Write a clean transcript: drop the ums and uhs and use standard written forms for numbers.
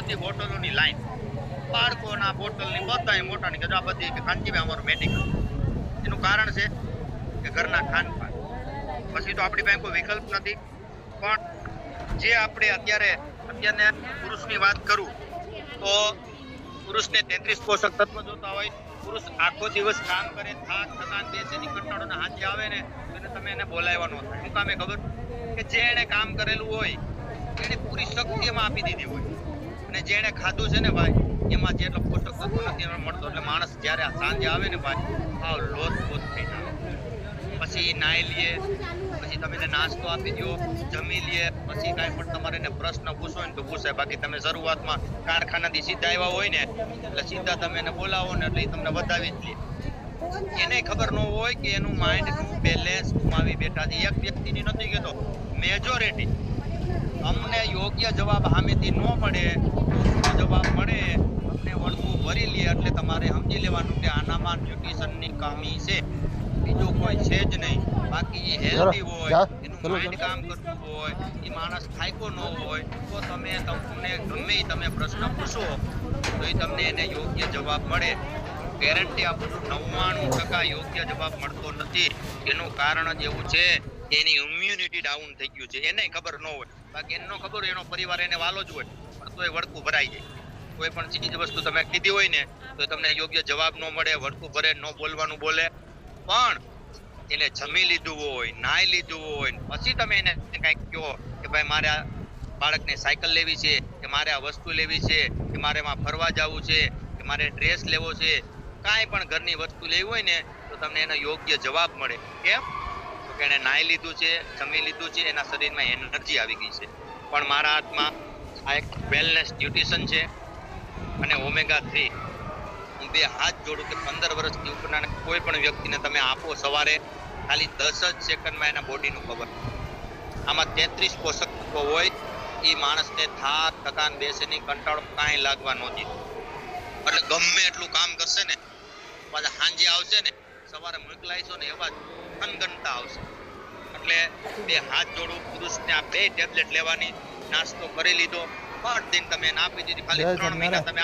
બધી બોટલોની લાઈન, બાળકોના બોટલની બધાય મોટાની કે આ બધી કે કાંચીભાઈ અમારું મેડિકલ. એનું કારણ છે કે ઘરના ખાનપાન. પછી તો આપણી પાસે કોઈ વિકલ્પ નથી. પણ જે આપણે અત્યારને પુરુષની વાત કરું તો પુરુષને 33 પોષક તત્વ જોતા હોય. પુરુષ આખો દિવસ કામ કરે, થાક થકાન બેસીની કંટાળો હાથે આવે ને તો તમે એને બોલાવવા ન થાય. શું કામે ખબર? કે જે એને કામ કરેલું હોય એને પૂરી શક્તિ એમાં આપી દીધી હોય, અને જે એને ખાધું છે ને ભાઈ એમાં જેટલો પોષક તત્વ નથી એમાં મળતો. એટલે માણસ જ્યારે સાંજે આવે ને ભાઈ આવ લોટ થઈ જાય. પછી નાઈ લઈએ, પછી તમે એને નાસ્તો આપી દો, જમી લઈએ, પછી કાંઈ પણ તમારે એને પ્રશ્ન પૂછો ને તો પૂછે. બાકી તમે શરૂઆતમાં કારખાનાથી સીધા આવ્યા હોય ને એટલે સીધા તમે એને બોલાવો ને એટલે એ તમને વધાવી જ લે. એને ખબર ન હોય કે એનું માઇન્ડનું બેલેન્સ ગુમાવી બેઠા છે. એક વ્યક્તિની નથી કહેતો, મેજોરિટી. અમને યોગ્ય જવાબ સામેથી ન મળે, જવાબ મળે અમને વળતું ભરી લે એટલે તમારે સમજી લેવાનું કે આનામાં ન્યુટ્રિશનની કમી છે, બીજું કોઈ છે જ નહીં. બાકી એ હેલ્ધી હોય, એનું માઇન્ડ કામ કરતું હોય, એ માણસ થાક્યો ન હોય તો તમને ગમે તમે પ્રશ્ન પૂછો તો એ તમને એને યોગ્ય જવાબ મળે. ગેરંટી આપું છું 99% યોગ્ય જવાબ મળતો નથી. એનું કારણ જ એવું છે કે એની ઇમ્યુનિટી ડાઉન થઈ ગયું છે. એને ખબર ન હોય, બાકી એને ન ખબર હોય એનો પરિવાર એને વાલો જ હોય પણ તોય વળકું ભરાઈ જાય. કોઈ પણ ચીજ વસ્તુ તમે કીધી હોય ને તો તમને યોગ્ય જવાબ ન મળે, વળકું ભરે, ન બોલવાનું બોલે. પણ એને જમી લીધું હોય, નાઈ લીધું હોય, પછી તમે એને કંઈક કહો કે ભાઈ મારે આ બાળકને સાયકલ લેવી છે, કે મારે આ વસ્તુ લેવી છે, કે મારે એમાં ફરવા જવું છે, કે મારે ડ્રેસ લેવો છે, કાંઈ પણ ઘરની વસ્તુ લેવી હોય ને તો તમને એનો યોગ્ય જવાબ મળે. કેમ? તો કે એને નાઈ લીધું છે, જમી લીધું છે, એના શરીરમાં એનર્જી આવી ગઈ છે. પણ મારા હાથમાં આ એક વેલનેસ ન્યુટ્રિશન છે અને ઓમેગા 3. હું બે હાથ જોડું કે 15 વર્ષથી ઉપરના કોઈ પણ વ્યક્તિને તમે આપો સવારે, ખાલી 10 જ સેકન્ડમાં એના બોડીનું ખબર. આમાં 33 પોષક તત્વો હોય. એ માણસને થાક થકાન બેસેની કંટાળો કાંઈ લાગવા ન દે. એટલે ગમે એટલું કામ કરશે ને પાછા સાંજે આવશે ને સવારે મોકલાઈશો ને એવા અનગણતા આવશે. એટલે બે હાથ જોડું, પુરુષને આ 2 ટેબ્લેટ લેવાની, નાસ્તો કરી લીધો, 8 દિન તમે એને આપી દીધી, ખાલી 3 મહિના તમે